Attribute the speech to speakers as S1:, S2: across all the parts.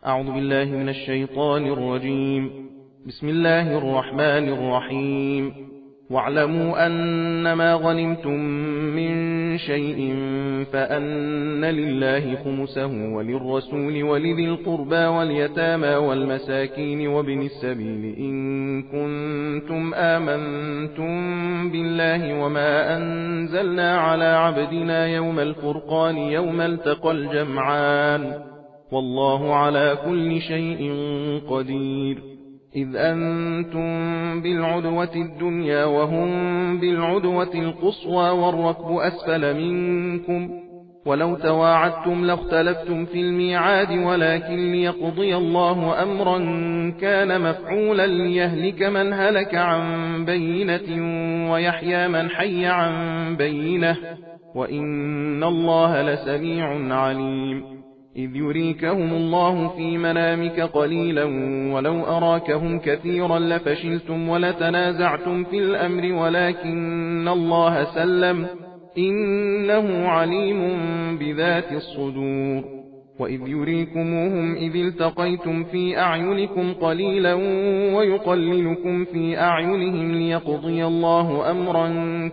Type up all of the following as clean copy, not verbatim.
S1: أعوذ بالله من الشيطان الرجيم. بسم الله الرحمن الرحيم. واعلموا أنما غنمتم من شيء فأن لله خمسه وللرسول ولذي القربى واليتامى والمساكين وابن السبيل إن كنتم آمنتم بالله وما أنزلنا على عبدنا يوم الفرقان يوم التقى الجمعان والله على كل شيء قدير. إذ أنتم بالعدوة الدنيا وهم بالعدوة القصوى والركب أسفل منكم ولو تواعدتم لاختلفتم في الميعاد ولكن ليقضي الله أمرا كان مفعولا ليهلك من هلك عن بينة ويحيى من حي عن بينة وإن الله لسميع عليم. إذ يريكهم الله في منامك قليلا ولو أراكهم كثيرا لفشلتم ولتنازعتم في الأمر ولكن الله سلم إنه عليم بذات الصدور. وإذ يريكموهم إذ التقيتم في أعينكم قليلا ويقللكم في أعينهم ليقضي الله أمرا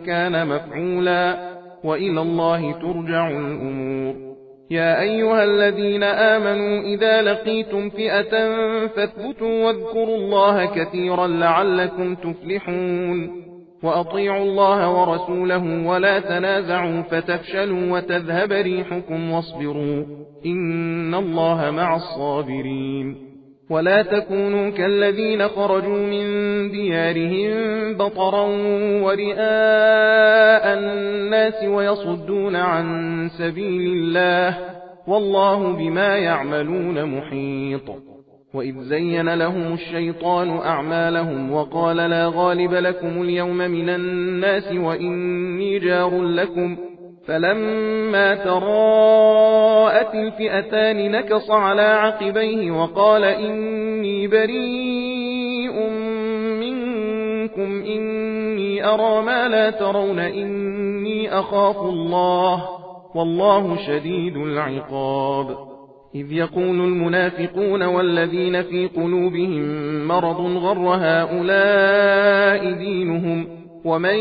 S1: كان مفعولا وإلى الله ترجع الأمور. يا أيها الذين آمنوا إذا لقيتم فئة فاثبتوا واذكروا الله كثيرا لعلكم تفلحون. وأطيعوا الله ورسوله ولا تنازعوا فتفشلوا وتذهب ريحكم واصبروا إن الله مع الصابرين. ولا تكونوا كالذين خرجوا من ديارهم بطرا ورئاء الناس ويصدون عن سبيل الله والله بما يعملون محيط. وإذ زين لهم الشيطان أعمالهم وقال لا غالب لكم اليوم من الناس وإني جار لكم فلما تراءت الفئتان نكص على عقبيه وقال إني بريء منكم إني أرى ما لا ترون إني أخاف الله والله شديد العقاب. إذ يقول المنافقون والذين في قلوبهم مرض غر هؤلاء دينهم ومن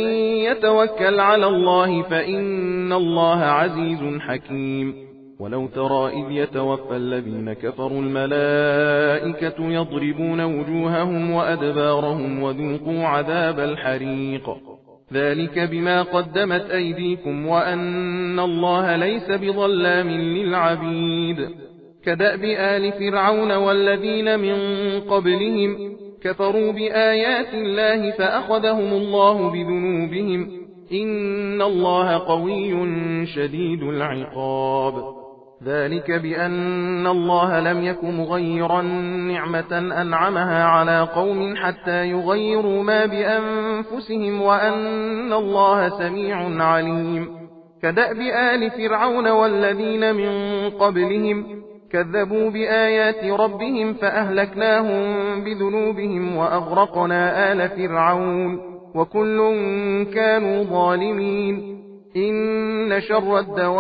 S1: يتوكل على الله فإن الله عزيز حكيم. ولو ترى إذ يتوفى الذين كفروا الملائكة يضربون وجوههم وأدبارهم وذوقوا عذاب الحريق ذلك بما قدمت أيديكم وأن الله ليس بظلام للعبيد. كدأب آل فرعون والذين من قبلهم كفروا بآيات الله فأخذهم الله بذنوبهم إن الله قوي شديد العقاب. ذلك بأن الله لم يك مغيرا نعمة أنعمها على قوم حتى يغيروا ما بأنفسهم وأن الله سميع عليم. كدأب آل فرعون والذين من قبلهم كذبوا بآيات ربهم فأهلكناهم بذنوبهم وأغرقنا آل فرعون وكل كانوا ظالمين. إن شر الدواب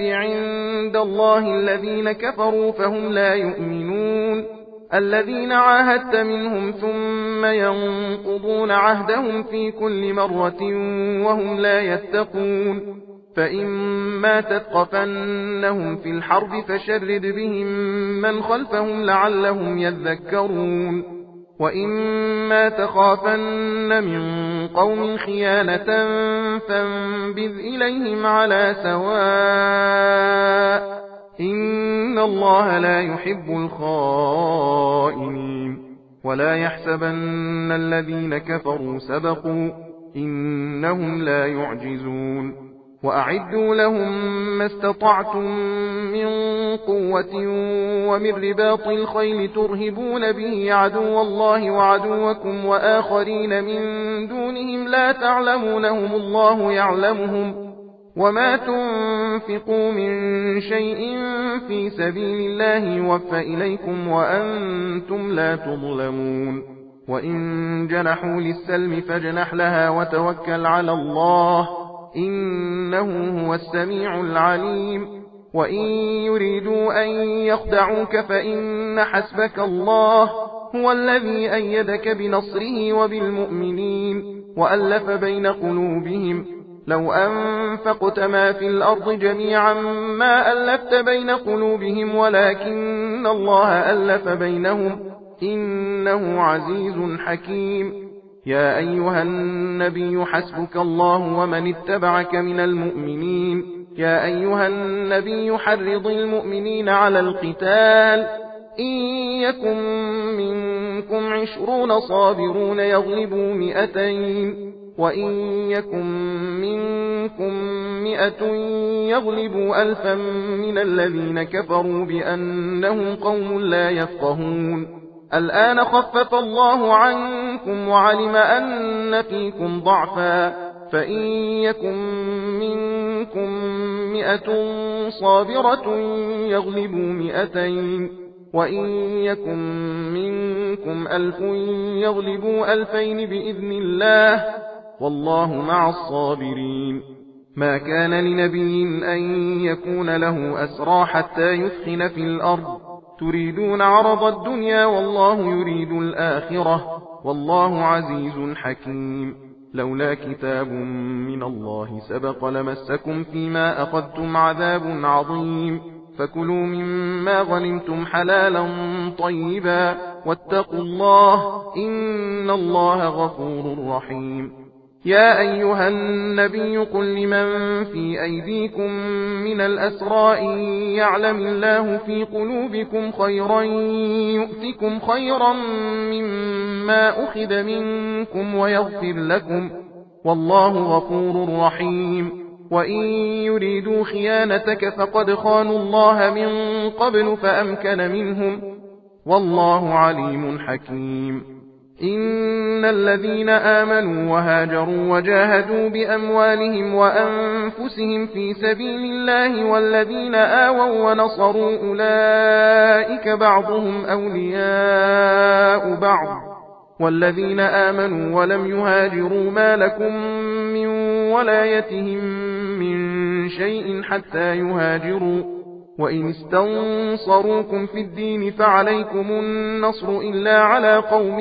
S1: عند الله الذين كفروا فهم لا يؤمنون. الذين عاهدت منهم ثم ينقضون عهدهم في كل مرة وهم لا يتقون. فإما تثقفنهم في الحرب فشرد بهم من خلفهم لعلهم يذكرون. وإما تخافن من قوم خيانة فانبذ إليهم على سواء إن الله لا يحب الخائنين. ولا يحسبن الذين كفروا سبقوا إنهم لا يعجزون. وأعدوا لهم ما استطعتم من قوة ومن رباط الخيل ترهبون به عدو الله وعدوكم وآخرين من دونهم لا تعلمونهم الله يعلمهم وما تنفقوا من شيء في سبيل الله يوفى إليكم وأنتم لا تظلمون. وإن جنحوا للسلم فاجنح لها وتوكل على الله إنه هو السميع العليم. وإن يريدوا أن يخدعوك فإن حسبك الله هو الذي أيدك بنصره وبالمؤمنين وألف بين قلوبهم لو أنفقت ما في الأرض جميعا ما ألفت بين قلوبهم ولكن الله ألف بينهم إنه عزيز حكيم. يا أيها النبي حسبك الله ومن اتبعك من المؤمنين. يا أيها النبي حرض المؤمنين على القتال إن يكن منكم 20 صابرون يغلبوا 200 وإن يكن منكم 100 يغلبوا 1000 من الذين كفروا بأنهم قوم لا يفقهون. الآن خفف الله عنكم وعلم أن فيكم ضعفا فإن يكن منكم 100 صابرة يغلبوا 200 وإن يكن منكم 1000 يغلبوا 2000 بإذن الله والله مع الصابرين. ما كان لنبي أن يكون له أسرى حتى يثخن في الأرض تريدون عرض الدنيا والله يريد الآخرة والله عزيز حكيم. لولا كتاب من الله سبق لمسكم فيما أخذتم عذاب عظيم فكلوا مما غنمتم حلالا طيبا واتقوا الله إن الله غفور رحيم. يا أيها النبي قل لمن في أيديكم من الأسرى إن يعلم الله في قلوبكم خيرا يؤتكم خيرا مما أخذ منكم ويغفر لكم والله غفور رحيم. وإن يريدوا خيانتك فقد خانوا الله من قبل فأمكن منهم والله عليم حكيم. إن الذين آمنوا وهاجروا وجاهدوا بأموالهم وأنفسهم في سبيل الله والذين آووا ونصروا أولئك بعضهم أولياء بعض والذين آمنوا ولم يهاجروا ما لكم من ولايتهم من شيء حتى يهاجروا وإن استنصروكم في الدين فعليكم النصر إلا على قوم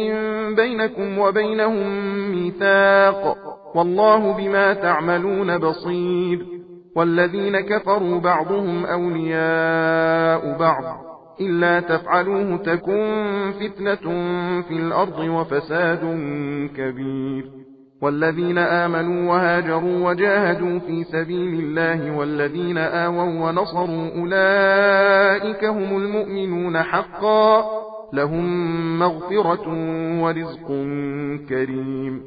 S1: بينكم وبينهم ميثاق والله بما تعملون بصير. والذين كفروا بعضهم أولياء بعض إلا تفعلوه تكن فتنة في الأرض وفساد كبير. والذين آمنوا وهاجروا وجاهدوا في سبيل الله والذين آووا ونصروا أولئك هم المؤمنون حقا لهم مغفرة ورزق كريم.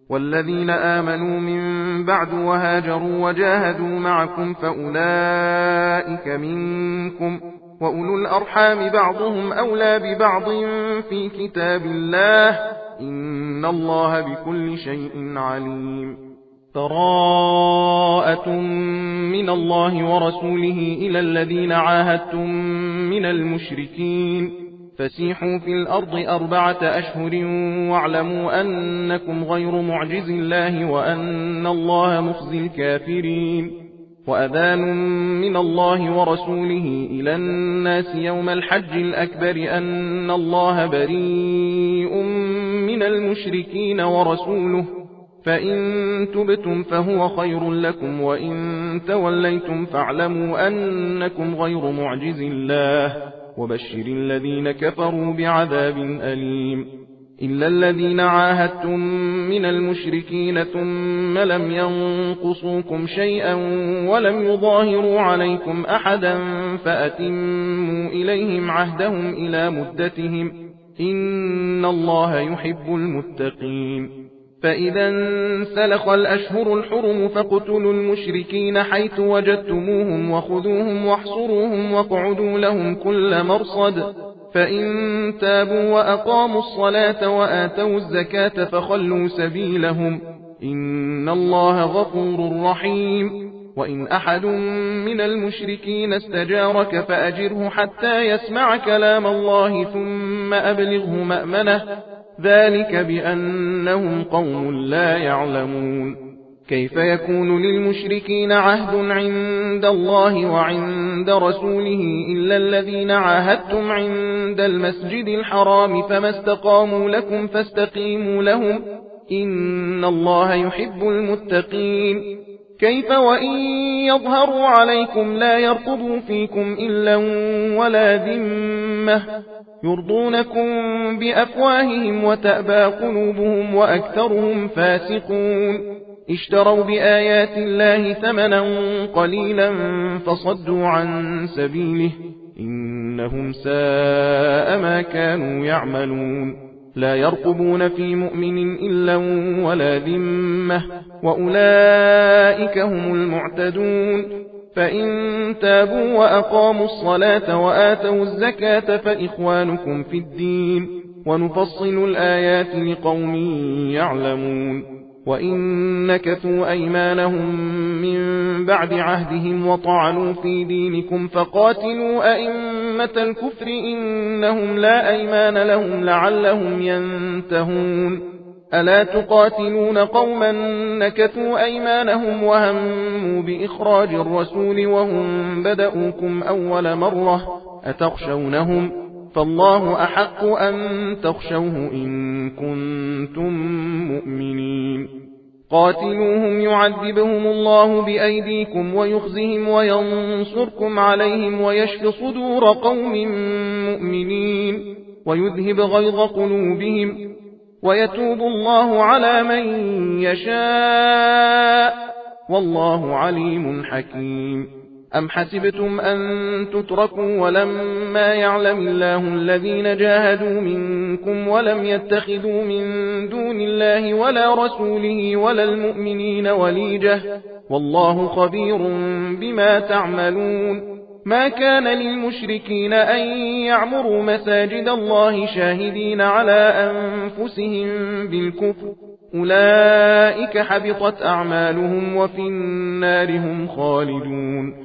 S1: والذين آمنوا من بعد وهاجروا وجاهدوا معكم فأولئك منكم وأولو الأرحام بعضهم أولى ببعض في كتاب الله إن الله بكل شيء عليم. براءة من الله ورسوله إلى الذين عاهدتم من المشركين فسيحوا في الأرض 4 أشهر واعلموا أنكم غير معجز الله وأن الله مخزي الكافرين. وأذان من الله ورسوله إلى الناس يوم الحج الأكبر أن الله بريء من المشركين ورسوله فإن تبتم فهو خير لكم وإن توليتم فاعلموا أنكم غير معجز الله وبشر الذين كفروا بعذاب أليم. إلا الذين عاهدتم من المشركين ثم لم ينقصوكم شيئا ولم يظاهروا عليكم أحدا فأتموا إليهم عهدهم إلى مدتهم إن الله يحب المتقين. فإذا انسلخ الأشهر الحرم فاقتلوا المشركين حيث وجدتموهم وخذوهم واحصروهم واقعدوا لهم كل مرصد فإن تابوا وأقاموا الصلاة وآتوا الزكاة فخلوا سبيلهم إن الله غفور رحيم. وإن أحد من المشركين استجارك فأجره حتى يسمع كلام الله ثم أبلغه مأمنه ذلك بأنهم قوم لا يعلمون. كيف يكون للمشركين عهد عند الله وعند رسوله إلا الذين عاهدتم عند المسجد الحرام فما استقاموا لكم فاستقيموا لهم إن الله يحب المتقين. كيف وإن يظهروا عليكم لا يرقبوا فيكم إلا ولا ذمة يرضونكم بأفواههم وتأبى قلوبهم وأكثرهم فاسقون. اشتروا بآيات الله ثمنا قليلا فصدوا عن سبيله إنهم ساء ما كانوا يعملون. لا يرقبون في مؤمن إلا ولا ذمة وأولئك هم المعتدون. فإن تابوا وأقاموا الصلاة وآتوا الزكاة فإخوانكم في الدين ونفصل الآيات لقوم يعلمون. وإن نكثوا أيمانهم من بعد عهدهم وطعنوا في دينكم فقاتلوا أئمة الكفر إنهم لا أيمان لهم لعلهم ينتهون. ألا تقاتلون قوما نكثوا أيمانهم وهموا بإخراج الرسول وهم بدأوكم أول مرة أتخشونهم فالله أحق أن تخشوه إن كنتم مؤمنين. قاتلوهم يعذبهم الله بأيديكم ويخزهم وينصركم عليهم ويشف صدور قوم مؤمنين ويذهب غيظ قلوبهم ويتوب الله على من يشاء والله عليم حكيم. أم حسبتم أن تتركوا ولما يعلم الله الذين جاهدوا منكم ولم يتخذوا من دون الله ولا رسوله ولا المؤمنين وليجة والله خبير بما تعملون. ما كان للمشركين أن يعمروا مساجد الله شاهدين على أنفسهم بالكفر أولئك حبطت أعمالهم وفي النار هم خالدون.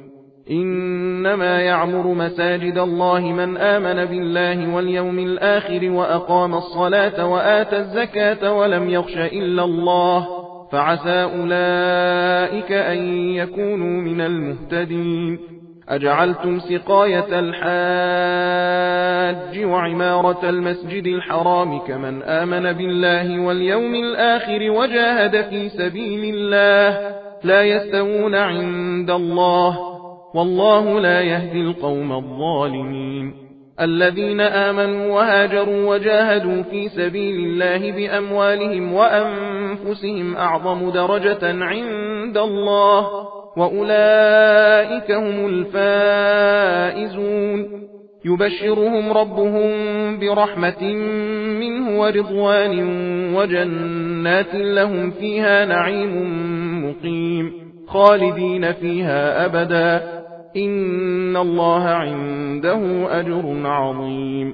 S1: إنما يعمر مساجد الله من آمن بالله واليوم الآخر وأقام الصلاة وآتى الزكاة ولم يخش إلا الله فعسى أولئك أن يكونوا من المهتدين. أجعلتم سقاية الحاج وعمارة المسجد الحرام كمن آمن بالله واليوم الآخر وجاهد في سبيل الله لا يستوون عند الله والله لا يهدي القوم الظالمين. الذين آمنوا وهاجروا وجاهدوا في سبيل الله بأموالهم وأنفسهم أعظم درجة عند الله وأولئك هم الفائزون. يبشرهم ربهم برحمة منه ورضوان وجنات لهم فيها نعيم مقيم خالدين فيها أبدا إن الله عنده أجر عظيم.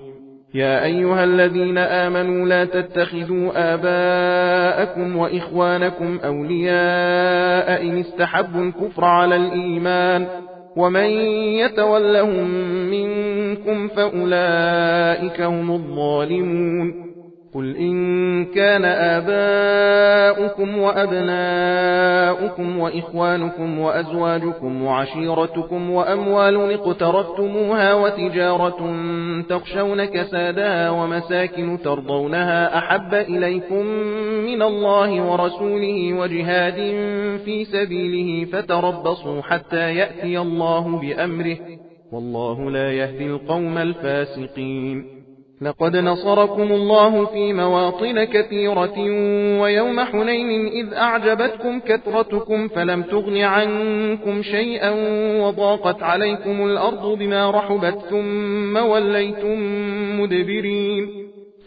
S1: يا أيها الذين آمنوا لا تتخذوا آباءكم وإخوانكم أولياء إن استحبوا الكفر على الإيمان ومن يتولهم منكم فأولئك هم الظالمون. قل إن كان آباؤكم وأبناؤكم وإخوانكم وأزواجكم وعشيرتكم وأموال اقترفتموها وتجارة تخشون كسادها ومساكن ترضونها أحب إليكم من الله ورسوله وجهاد في سبيله فتربصوا حتى يأتي الله بأمره والله لا يهدي القوم الفاسقين. لقد نصركم الله في مواطن كثيرة ويوم حنين إذ أعجبتكم كثرتكم فلم تغن عنكم شيئا وضاقت عليكم الأرض بما رحبت ثم وليتم مدبرين.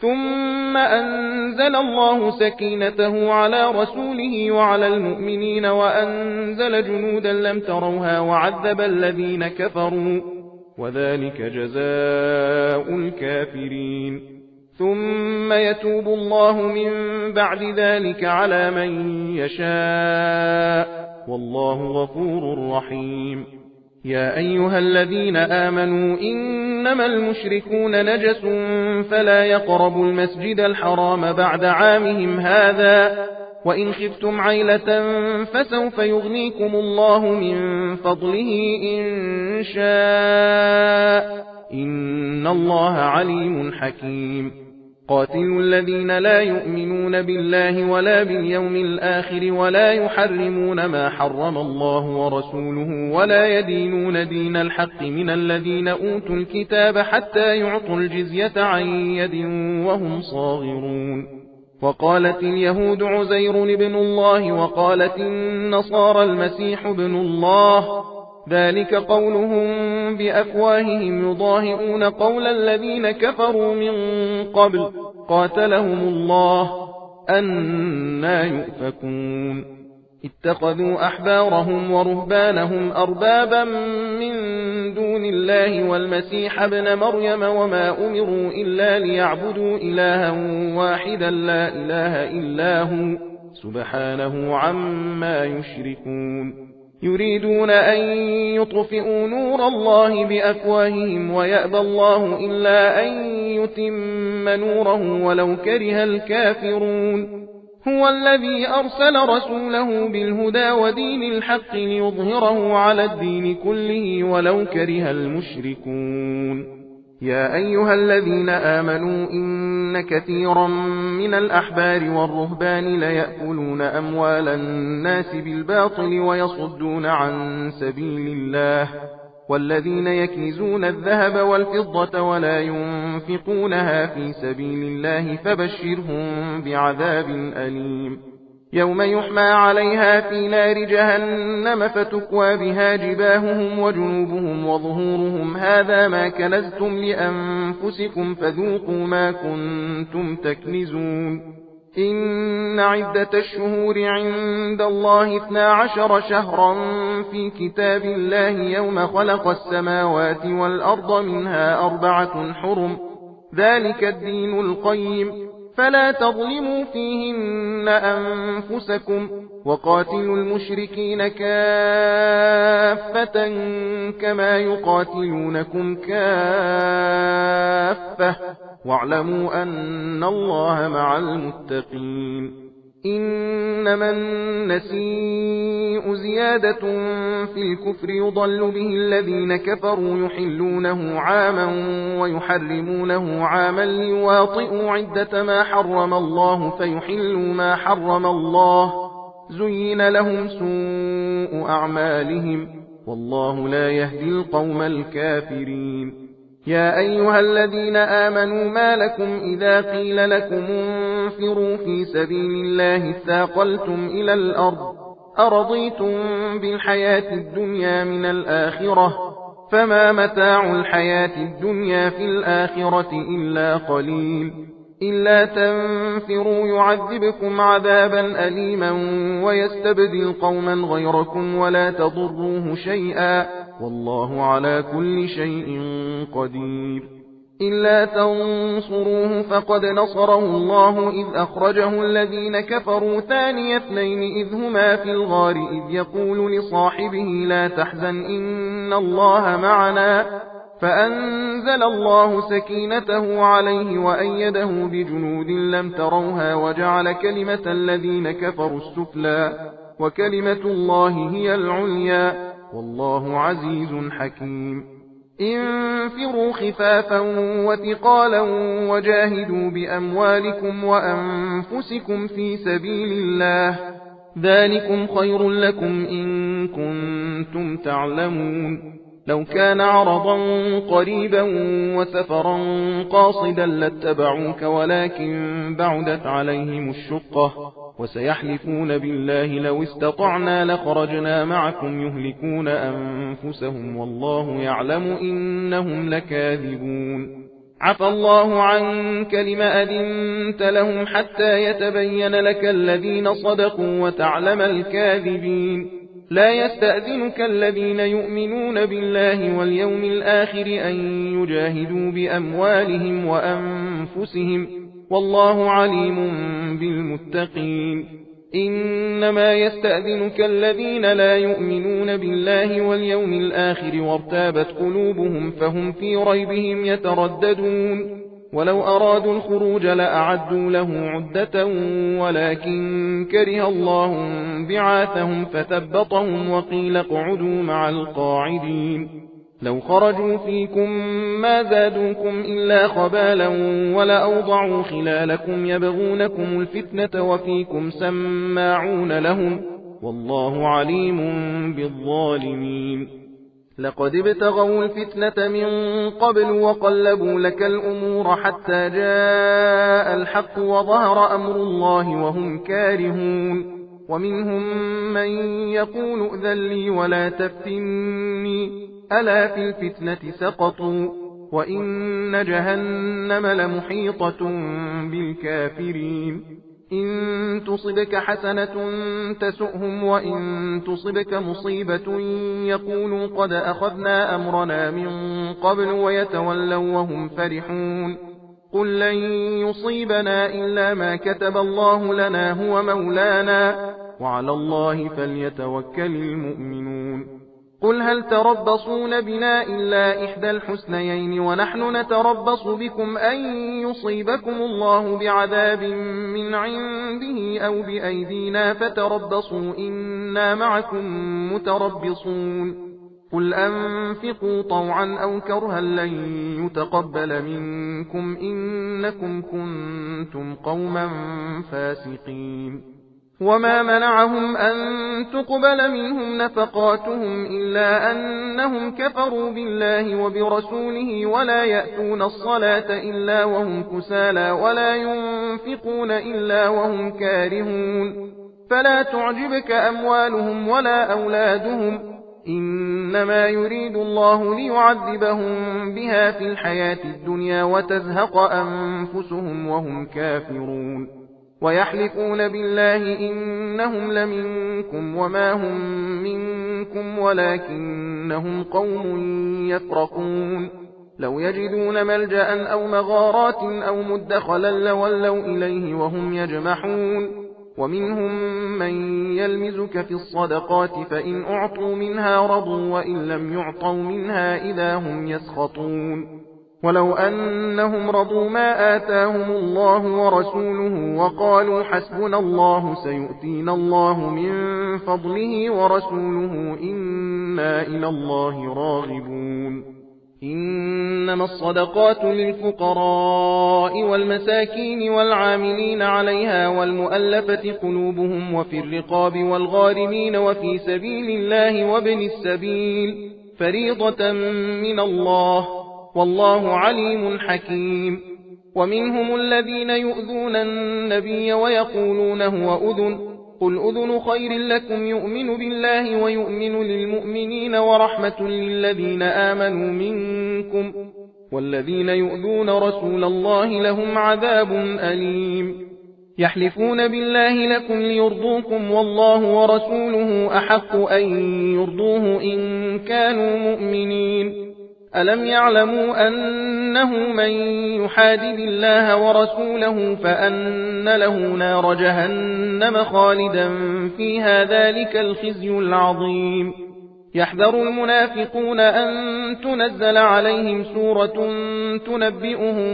S1: ثم أنزل الله سكينته على رسوله وعلى المؤمنين وأنزل جنودا لم تروها وعذب الذين كفروا وذلك جزاء الكافرين. ثم يتوب الله من بعد ذلك على من يشاء والله غفور رحيم. يا أيها الذين آمنوا إنما المشركون نجس فلا يقربوا المسجد الحرام بعد عامهم هذا وإن خفتم عيلة فسوف يغنيكم الله من فضله إن شاء إن الله عليم حكيم قاتلوا الذين لا يؤمنون بالله ولا باليوم الآخر ولا يحرمون ما حرم الله ورسوله ولا يدينون دين الحق من الذين أوتوا الكتاب حتى يعطوا الجزية عن يد وهم صاغرون وقالت اليهود عزير ابن الله وقالت النصارى المسيح ابن الله ذلك قولهم بأفواههم يضاهئون قول الذين كفروا من قبل قاتلهم الله أنى يؤفكون اتخذوا أحبارهم ورهبانهم أربابا من دون الله والمسيح ابن مريم وما أمروا إلا ليعبدوا إلها واحدا لا إله إلا هو سبحانه عما يشركون يريدون أن يطفئوا نور الله بأفواههم ويأبى الله إلا أن يتم نوره ولو كره الكافرون هو الذي أرسل رسوله بالهدى ودين الحق ليظهره على الدين كله ولو كره المشركون يا أيها الذين آمنوا إن كثيرا من الأحبار والرهبان ليأكلون أموال الناس بالباطل ويصدون عن سبيل الله والذين يكنزون الذهب والفضة ولا ينفقونها في سبيل الله فبشرهم بعذاب أليم يوم يحمى عليها في نار جهنم فتكوى بها جباههم وجنوبهم وظهورهم هذا ما كنزتم لأنفسكم فذوقوا ما كنتم تكنزون إن عدة الشهور عند الله 12 شهرا في كتاب الله يوم خلق السماوات والأرض منها 4 حرم ذلك الدين القيم فلا تظلموا فيهن أنفسكم وقاتلوا المشركين كافة كما يقاتلونكم كافة واعلموا أن الله مع المتقين إنما النسيء زيادة في الكفر يضل به الذين كفروا يحلونه عاما ويحرمونه عاما ليواطئوا عدة ما حرم الله فيحلوا ما حرم الله زين لهم سوء أعمالهم والله لا يهدي القوم الكافرين يا أيها الذين آمنوا ما لكم إذا قيل لكم انفروا في سبيل الله اثاقلتم إلى الأرض أرضيتم بالحياة الدنيا من الآخرة فما متاع الحياة الدنيا في الآخرة إلا قليل إلا تنفروا يعذبكم عذابا أليما ويستبدل قوما غيركم ولا تضروه شيئا والله على كل شيء قدير إلا تنصروه فقد نصره الله إذ أخرجه الذين كفروا ثاني اثنين إذ هما في الغار إذ يقول لصاحبه لا تحزن إن الله معنا فأنزل الله سكينته عليه وأيده بجنود لم تروها وجعل كلمة الذين كفروا السفلى وكلمة الله هي العليا والله عزيز حكيم انفروا خفافا وثقالا وجاهدوا بأموالكم وأنفسكم في سبيل الله ذلكم خير لكم إن كنتم تعلمون لو كان عرضا قريبا وسفرا قاصدا لاتبعوك ولكن بعدت عليهم الشقة وسيحلفون بالله لو استطعنا لخرجنا معكم يهلكون أنفسهم والله يعلم إنهم لكاذبون عفى الله عنك لم أذنت لهم حتى يتبين لك الذين صدقوا وتعلم الكاذبين لا يستأذنك الذين يؤمنون بالله واليوم الآخر أن يجاهدوا بأموالهم وأنفسهم والله عليم بالمتقين إنما يستأذنك الذين لا يؤمنون بالله واليوم الآخر وارتابت قلوبهم فهم في ريبهم يترددون ولو أرادوا الخروج لأعدوا له عدة ولكن كره الله بعاثهم فثبطهم وقيل اقعدوا مع القاعدين لو خرجوا فيكم ما زادوكم إلا خبالا ولأوضعوا خلالكم يبغونكم الفتنة وفيكم سماعون لهم والله عليم بالظالمين لقد ابتغوا الفتنة من قبل وقلبوا لك الأمور حتى جاء الحق وظهر أمر الله وهم كارهون ومنهم من يقول ائذن لي ولا تفتني ألا في الفتنة سقطوا وإن جهنم لمحيطة بالكافرين إن تصبك حسنة تسؤهم وإن تصبك مصيبة يقولوا قد أخذنا أمرنا من قبل ويتولوا وهم فرحون قل لن يصيبنا إلا ما كتب الله لنا هو مولانا وعلى الله فليتوكل المؤمنون قل هل تربصون بنا إلا إحدى الحسنيين ونحن نتربص بكم أن يصيبكم الله بعذاب من عنده أو بأيدينا فتربصوا إنا معكم متربصون قل أنفقوا طوعا أو كرها لن يتقبل منكم إنكم كنتم قوما فاسقين وما منعهم أن تقبل منهم نفقاتهم إلا أنهم كفروا بالله وبرسوله ولا يأتون الصلاة إلا وهم كسالى ولا ينفقون إلا وهم كارهون فلا تعجبك أموالهم ولا أولادهم إنما يريد الله ليعذبهم بها في الحياة الدنيا وتزهق أنفسهم وهم كافرون ويحلفون بالله إنهم لمنكم وما هم منكم ولكنهم قوم يفرقون لو يجدون ملجأ أو مغارات أو مدخلا لولوا إليه وهم يجمحون ومنهم من يلمزك في الصدقات فإن أعطوا منها رضوا وإن لم يعطوا منها إذا هم يسخطون ولو أنهم رضوا ما آتاهم الله ورسوله وقالوا حسبنا الله سيؤتينا الله من فضله ورسوله إنا إلى الله راغبون إنما الصدقات للفقراء والمساكين والعاملين عليها والمؤلفة قلوبهم وفي الرقاب والغارمين وفي سبيل الله وابن السبيل فريضة من الله والله عليم حكيم ومنهم الذين يؤذون النبي ويقولون هو أذن قل أذن خير لكم يؤمن بالله ويؤمن للمؤمنين ورحمة للذين آمنوا منكم والذين يؤذون رسول الله لهم عذاب أليم يحلفون بالله لكم ليرضوكم والله ورسوله أحق أن يرضوه إن كانوا مؤمنين ألم يعلموا أنه من يحادد الله ورسوله فأن له نار جهنم خالدا فيها ذلك الخزي العظيم يحذر المنافقون أن تنزل عليهم سورة تنبئهم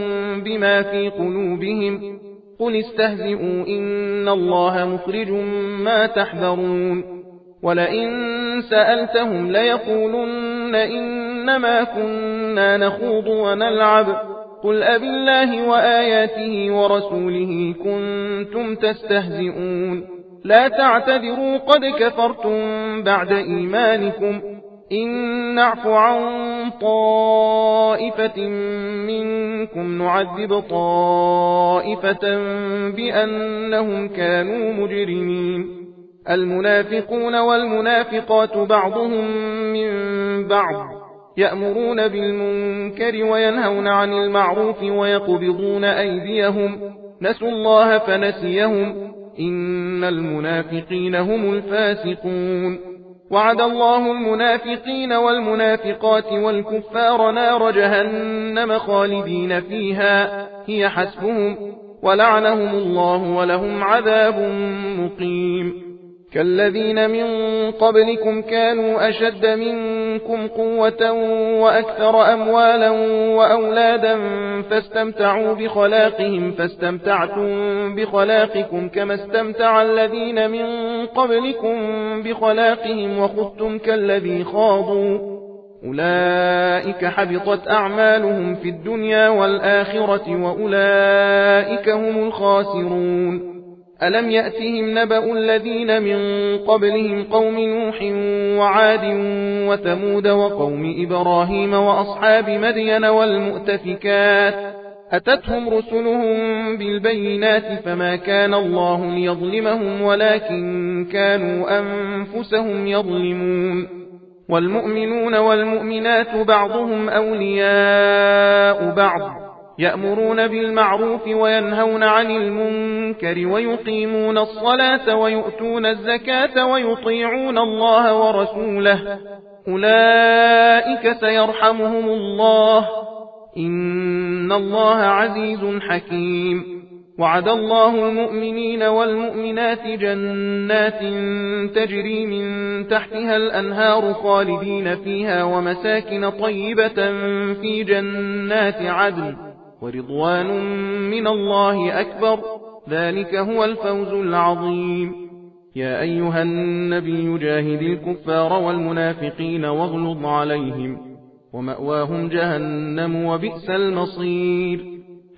S1: بما في قلوبهم قل استهزئوا إن الله مخرج ما تحذرون ولئن سألتهم ليقولن إنما كنا نخوض ونلعب قل أبالله وآياته ورسوله كنتم تستهزئون لا تعتذروا قد كفرتم بعد إيمانكم إن نعف عن طائفة منكم نعذب طائفة بأنهم كانوا مجرمين المنافقون والمنافقات بعضهم من بعض يأمرون بالمنكر وينهون عن المعروف ويقبضون أيديهم نسوا الله فنسيهم إن المنافقين هم الفاسقون وعد الله المنافقين والمنافقات والكفار نار جهنم خالدين فيها هي حسبهم ولعنهم الله ولهم عذاب مقيم كالذين من قبلكم كانوا أشد منكم منكم قوة وأكثر أموالا وأولادا فاستمتعوا بخلاقهم فاستمتعتم بخلاقكم كما استمتع الذين من قبلكم بخلاقهم وخذتم كالذي خاضوا أولئك حبطت أعمالهم في الدنيا والآخرة وأولئك هم الخاسرون ألم يأتهم نبأ الذين من قبلهم قوم نوح وعاد وثمود وقوم إبراهيم وأصحاب مدين والمؤتفكات أتتهم رسلهم بالبينات فما كان الله ليظلمهم ولكن كانوا أنفسهم يظلمون والمؤمنون والمؤمنات بعضهم أولياء بعض يأمرون بالمعروف وينهون عن المنكر ويقيمون الصلاة ويؤتون الزكاة ويطيعون الله ورسوله أولئك سيرحمهم الله إن الله عزيز حكيم وعد الله المؤمنين والمؤمنات جنات تجري من تحتها الأنهار خالدين فيها ومساكن طيبة في جنات عدن ورضوان من الله أكبر ذلك هو الفوز العظيم يا أيها النبي جاهد الكفار والمنافقين واغلظ عليهم ومأواهم جهنم وبئس المصير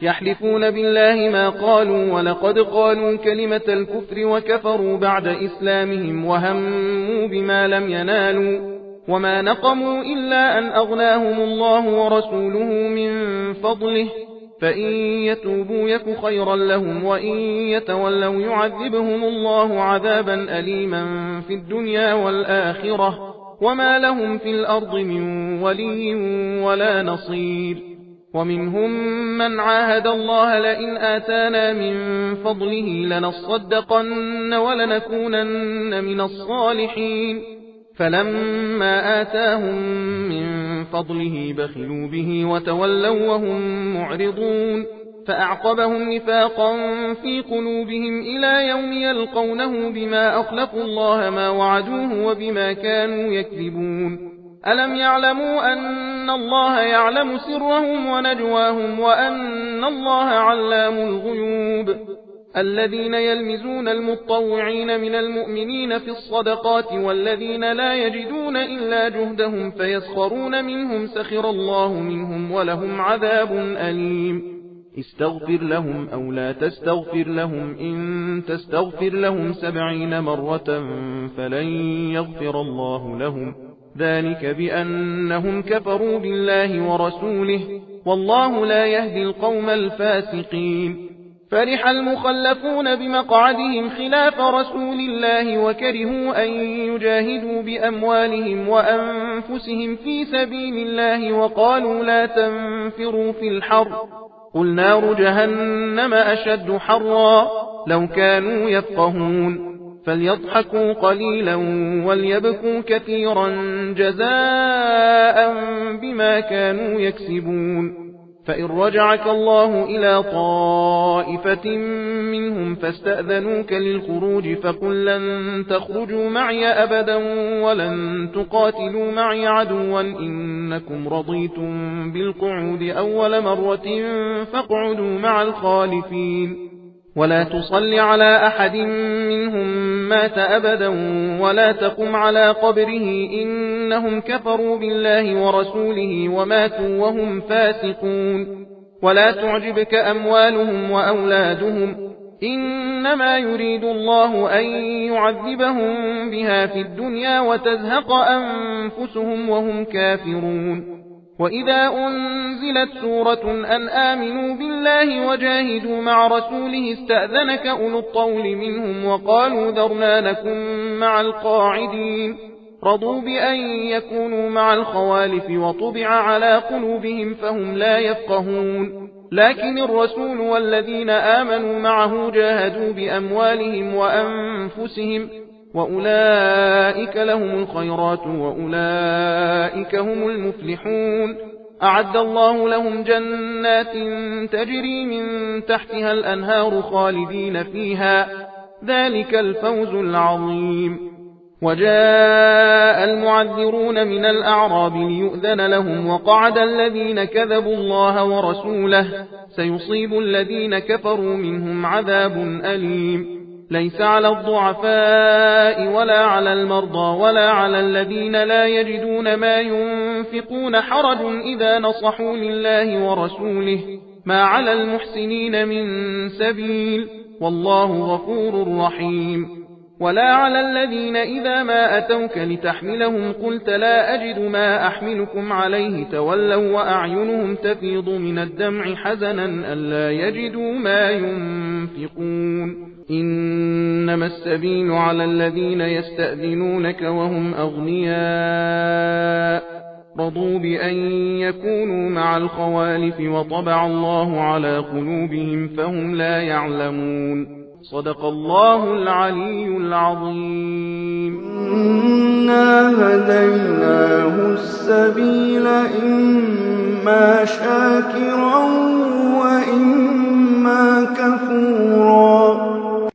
S1: يحلفون بالله ما قالوا ولقد قالوا كلمة الكفر وكفروا بعد إسلامهم وهموا بما لم ينالوا وما نقموا إلا أن أغناهم الله ورسوله من فضله فإن يتوبوا يك خيرا لهم وإن يتولوا يعذبهم الله عذابا أليما في الدنيا والآخرة وما لهم في الأرض من ولي ولا نصير ومنهم من عاهد الله لئن آتانا من فضله لنصدقن ولنكونن من الصالحين فلما آتاهم من فضله بخلوا به وتولوا وهم معرضون فأعقبهم نفاقا في قلوبهم إلى يوم يلقونه بما أخلفوا الله ما وعدوه وبما كانوا يكذبون ألم يعلموا أن الله يعلم سرهم ونجواهم وأن الله علام الغيوب الذين يلمزون المطوعين من المؤمنين في الصدقات والذين لا يجدون إلا جهدهم فيسخرون منهم سخر الله منهم ولهم عذاب أليم استغفر لهم أو لا تستغفر لهم إن تستغفر لهم 70 مرة فلن يغفر الله لهم ذلك بأنهم كفروا بالله ورسوله والله لا يهدي القوم الفاسقين فرح المخلفون بمقعدهم خلاف رسول الله وكرهوا أن يجاهدوا بأموالهم وأنفسهم في سبيل الله وقالوا لا تنفروا في الحر قل نار جهنم أشد حرا لو كانوا يفقهون فليضحكوا قليلا وليبكوا كثيرا جزاء بما كانوا يكسبون فإن رجعك الله إلى طائفة منهم فاستأذنوك للخروج فقل لن تخرجوا معي أبدا ولن تقاتلوا معي عدوا إنكم رضيتم بالقعود أول مرة فاقعدوا مع الخالفين ولا تصل على أحد منهم مات أبدا ولا تقم على قبره إنهم كفروا بالله ورسوله وماتوا وهم فاسقون ولا تعجبك أموالهم وأولادهم إنما يريد الله أن يعذبهم بها في الدنيا وتزهق أنفسهم وهم كافرون وإذا أنزلت سورة أن آمنوا بالله وجاهدوا مع رسوله استأذنك أولو الطول منهم وقالوا ذرنا لكم مع القاعدين رضوا بأن يكونوا مع الخوالف وطبع على قلوبهم فهم لا يفقهون لكن الرسول والذين آمنوا معه جاهدوا بأموالهم وأنفسهم وأولئك لهم الخيرات وأولئك هم المفلحون أعد الله لهم جنات تجري من تحتها الأنهار خالدين فيها ذلك الفوز العظيم وجاء المعذرون من الأعراب ليؤذن لهم وقعد الذين كذبوا الله ورسوله سيصيب الذين كفروا منهم عذاب أليم ليس على الضعفاء ولا على المرضى ولا على الذين لا يجدون ما ينفقون حرج إذا نصحوا لله ورسوله ما على المحسنين من سبيل والله غفور رحيم ولا على الذين إذا ما أتوك لتحملهم قلت لا أجد ما أحملكم عليه تولوا وأعينهم تفيض من الدمع حزنا ألا يجدوا ما ينفقون إنما السبيل على الذين يستأذنونك وهم أغنياء رضوا بأن يكونوا مع الخوالف وطبع الله على قلوبهم فهم لا يعلمون صدق الله العلي العظيم
S2: إنا هديناه السبيل إما شاكرا